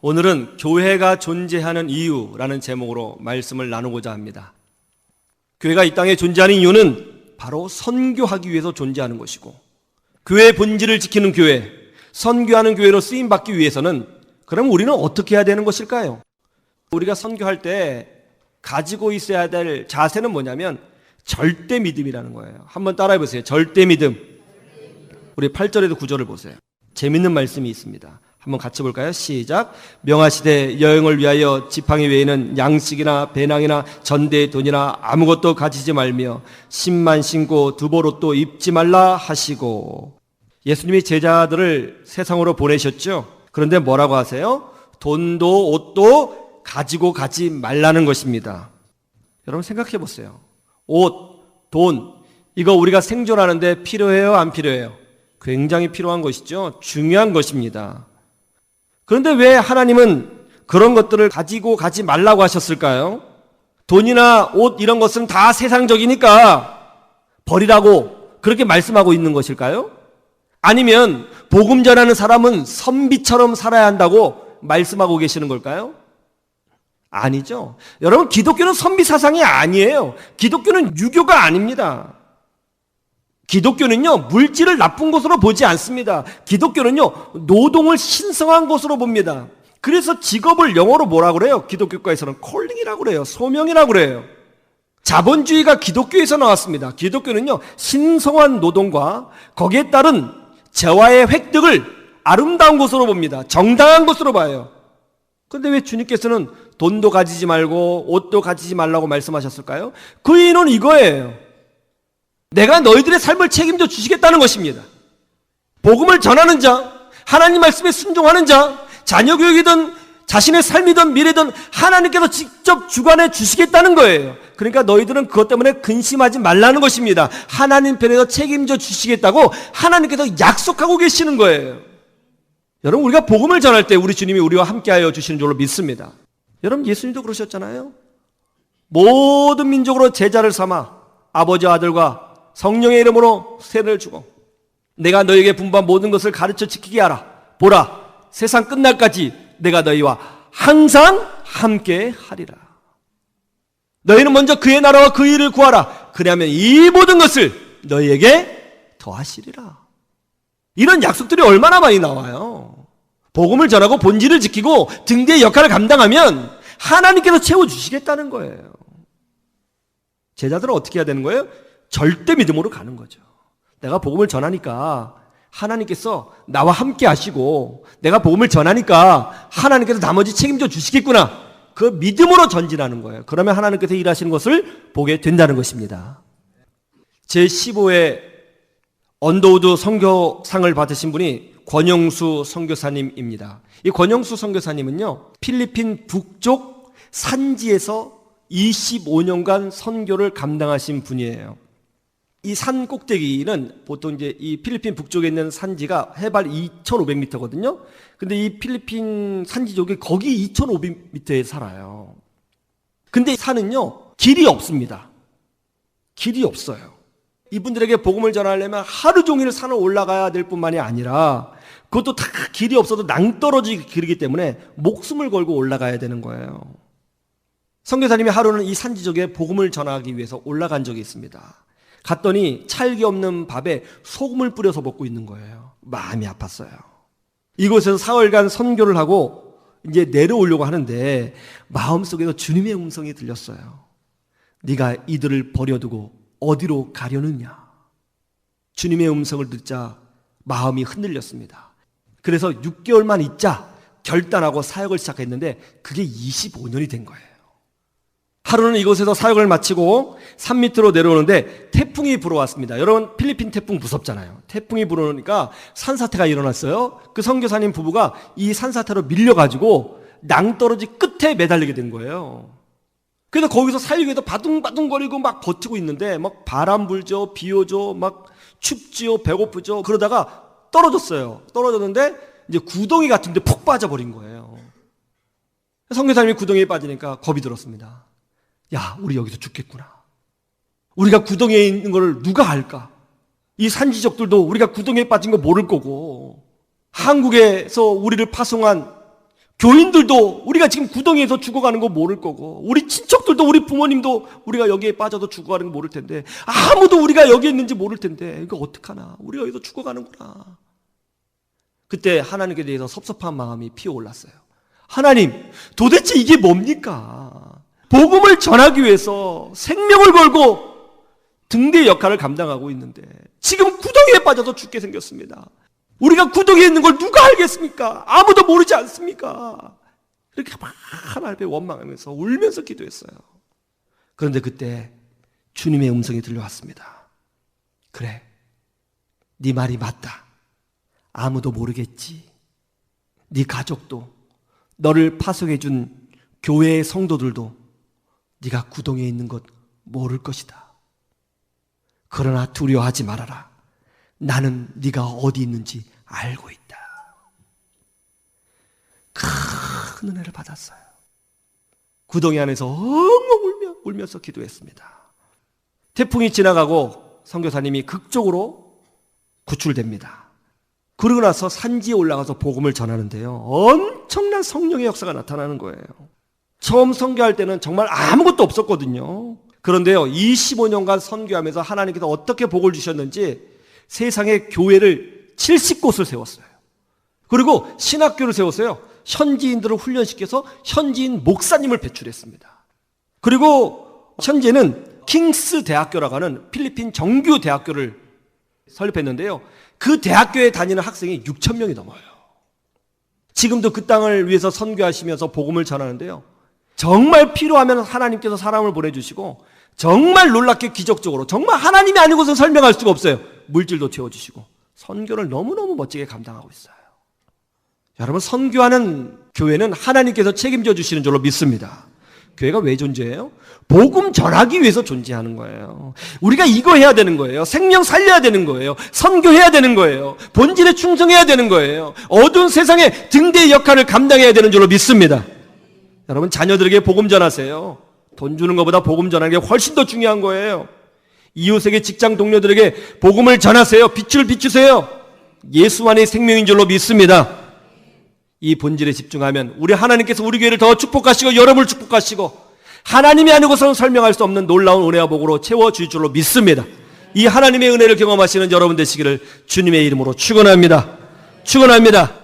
오늘은 교회가 존재하는 이유라는 제목으로 말씀을 나누고자 합니다. 교회가 이 땅에 존재하는 이유는 바로 선교하기 위해서 존재하는 것이고, 교회의 본질을 지키는 교회, 선교하는 교회로 쓰임받기 위해서는 그럼 우리는 어떻게 해야 되는 것일까요? 우리가 선교할 때 가지고 있어야 될 자세는 뭐냐면 절대 믿음이라는 거예요. 한번 따라해 보세요. 절대 믿음. 우리 8절에도 9절을 보세요. 재밌는 말씀이 있습니다. 한번 같이 볼까요? 시작. 명하시되 여행을 위하여 지팡이 외에는 양식이나 배낭이나 전대의 돈이나 아무것도 가지지 말며 신만 신고 두보옷도 입지 말라 하시고. 예수님이 제자들을 세상으로 보내셨죠. 그런데 뭐라고 하세요? 돈도 옷도 가지고 가지 말라는 것입니다. 여러분 생각해 보세요. 옷, 돈, 이거 우리가 생존하는데 필요해요? 안 필요해요? 굉장히 필요한 것이죠. 중요한 것입니다. 그런데 왜 하나님은 그런 것들을 가지고 가지 말라고 하셨을까요? 돈이나 옷 이런 것은 다 세상적이니까 버리라고 그렇게 말씀하고 있는 것일까요? 아니면 복음 전하는 사람은 선비처럼 살아야 한다고 말씀하고 계시는 걸까요? 아니죠. 여러분, 기독교는 선비 사상이 아니에요. 기독교는 유교가 아닙니다. 기독교는요, 물질을 나쁜 것으로 보지 않습니다. 기독교는요, 노동을 신성한 것으로 봅니다. 그래서 직업을 영어로 뭐라고 그래요? 기독교과에서는 콜링이라고 그래요. 소명이라고 그래요. 자본주의가 기독교에서 나왔습니다. 기독교는요, 신성한 노동과 거기에 따른 재화의 획득을 아름다운 것으로 봅니다. 정당한 것으로 봐요. 그런데 왜 주님께서는 돈도 가지지 말고 옷도 가지지 말라고 말씀하셨을까요? 그 이유는 이거예요. 내가 너희들의 삶을 책임져 주시겠다는 것입니다. 복음을 전하는 자, 하나님 말씀에 순종하는 자, 자녀 교육이든 자신의 삶이든 미래든 하나님께서 직접 주관해 주시겠다는 거예요. 그러니까 너희들은 그것 때문에 근심하지 말라는 것입니다. 하나님 편에서 책임져 주시겠다고 하나님께서 약속하고 계시는 거예요. 여러분, 우리가 복음을 전할 때 우리 주님이 우리와 함께하여 주시는 줄로 믿습니다. 여러분, 예수님도 그러셨잖아요. 모든 민족으로 제자를 삼아 아버지와 아들과 성령의 이름으로 세례를 주고 내가 너에게 분부한 모든 것을 가르쳐 지키게 하라. 보라, 세상 끝날까지 내가 너희와 항상 함께 하리라. 너희는 먼저 그의 나라와 그 일을 구하라. 그리하면 이 모든 것을 너희에게 더하시리라. 이런 약속들이 얼마나 많이 나와요. 복음을 전하고 본질을 지키고 등대의 역할을 감당하면 하나님께서 채워주시겠다는 거예요. 제자들은 어떻게 해야 되는 거예요? 절대 믿음으로 가는 거죠. 내가 복음을 전하니까 하나님께서 나와 함께 하시고 내가 복음을 전하니까 하나님께서 나머지 책임져 주시겠구나. 그 믿음으로 전진하는 거예요. 그러면 하나님께서 일하시는 것을 보게 된다는 것입니다. 제15회 언더우드 선교상을 받으신 분이 권영수 선교사님입니다. 이 권영수 선교사님은요, 필리핀 북쪽 산지에서 25년간 선교를 감당하신 분이에요. 이 산 꼭대기는 보통 이제 이 필리핀 북쪽에 있는 산지가 해발 2,500m거든요. 근데 이 필리핀 산지족이 거기 2,500m에 살아요. 근데 이 산은요, 길이 없습니다. 길이 없어요. 이분들에게 복음을 전하려면 하루 종일 산을 올라가야 될 뿐만이 아니라 그것도 다 길이 없어도 낭떠러지 길이기 때문에 목숨을 걸고 올라가야 되는 거예요. 선교사님이 하루는 이 산지족에 복음을 전하기 위해서 올라간 적이 있습니다. 갔더니 찰기 없는 밥에 소금을 뿌려서 먹고 있는 거예요. 마음이 아팠어요. 이곳에서 사흘간 선교를 하고 이제 내려오려고 하는데 마음속에서 주님의 음성이 들렸어요. 네가 이들을 버려두고 어디로 가려느냐. 주님의 음성을 듣자 마음이 흔들렸습니다. 그래서 6개월만 있자 결단하고 사역을 시작했는데 그게 25년이 된 거예요. 하루는 이곳에서 사역을 마치고 산 밑으로 내려오는데 태풍이 불어왔습니다. 여러분, 필리핀 태풍 무섭잖아요. 태풍이 불어오니까 산사태가 일어났어요. 그 선교사님 부부가 이 산사태로 밀려가지고 낭떠러지 끝에 매달리게 된 거예요. 그래서 거기서 살기 위해서 바둥바둥거리고 막 버티고 있는데 막 바람 불죠, 비 오죠, 막 춥지요, 배고프죠. 그러다가 떨어졌어요. 떨어졌는데 이제 구덩이 같은데 푹 빠져버린 거예요. 선교사님이 구덩이에 빠지니까 겁이 들었습니다. 야, 우리 여기서 죽겠구나. 우리가 구덩이에 있는 걸 누가 알까? 이 산지족들도 우리가 구덩이에 빠진 거 모를 거고, 한국에서 우리를 파송한 교인들도 우리가 지금 구덩이에서 죽어가는 거 모를 거고, 우리 친척들도, 우리 부모님도 우리가 여기에 빠져서 죽어가는 거 모를 텐데, 아무도 우리가 여기에 있는지 모를 텐데 이거 어떡하나, 우리가 여기서 죽어가는구나. 그때 하나님께 대해서 섭섭한 마음이 피어올랐어요. 하나님, 도대체 이게 뭡니까? 복음을 전하기 위해서 생명을 걸고 등대 역할을 감당하고 있는데 지금 구덩이에 빠져서 죽게 생겼습니다. 우리가 구덩이에 있는 걸 누가 알겠습니까? 아무도 모르지 않습니까? 이렇게 막 하나님께 원망하면서 울면서 기도했어요. 그런데 그때 주님의 음성이 들려왔습니다. 그래, 네 말이 맞다. 아무도 모르겠지. 네 가족도, 너를 파송해준 교회의 성도들도 네가 구덩이에 있는 것 모를 것이다. 그러나 두려워하지 말아라. 나는 네가 어디 있는지 알고 있다. 큰 은혜를 받았어요. 구덩이 안에서 엉엉 울면서 기도했습니다. 태풍이 지나가고 선교사님이 극적으로 구출됩니다. 그러고 나서 산지에 올라가서 복음을 전하는데요, 엄청난 성령의 역사가 나타나는 거예요. 처음 선교할 때는 정말 아무것도 없었거든요. 그런데요, 25년간 선교하면서 하나님께서 어떻게 복을 주셨는지 세상에 교회를 70곳을 세웠어요. 그리고 신학교를 세웠어요. 현지인들을 훈련시켜서 현지인 목사님을 배출했습니다. 그리고 현재는 킹스 대학교라고 하는 필리핀 정규 대학교를 설립했는데요, 그 대학교에 다니는 학생이 6천 명이 넘어요. 지금도 그 땅을 위해서 선교하시면서 복음을 전하는데요, 정말 필요하면 하나님께서 사람을 보내주시고, 정말 놀랍게 기적적으로, 정말 하나님이 아니고서는 설명할 수가 없어요. 물질도 채워주시고 선교를 너무너무 멋지게 감당하고 있어요. 여러분, 선교하는 교회는 하나님께서 책임져 주시는 줄로 믿습니다. 교회가 왜 존재해요? 복음 전하기 위해서 존재하는 거예요. 우리가 이거 해야 되는 거예요. 생명 살려야 되는 거예요. 선교해야 되는 거예요. 본질에 충성해야 되는 거예요. 어두운 세상에 등대의 역할을 감당해야 되는 줄로 믿습니다. 여러분, 자녀들에게 복음 전하세요. 돈 주는 것보다 복음 전하는 게 훨씬 더 중요한 거예요. 이웃에게, 직장 동료들에게 복음을 전하세요. 빛을 비추세요. 예수 안에 생명인 줄로 믿습니다. 이 본질에 집중하면 우리 하나님께서 우리 교회를 더 축복하시고 여러분을 축복하시고 하나님이 아니고서는 설명할 수 없는 놀라운 은혜와 복으로 채워줄 줄로 믿습니다. 이 하나님의 은혜를 경험하시는 여러분 되시기를 주님의 이름으로 축원합니다. 축원합니다.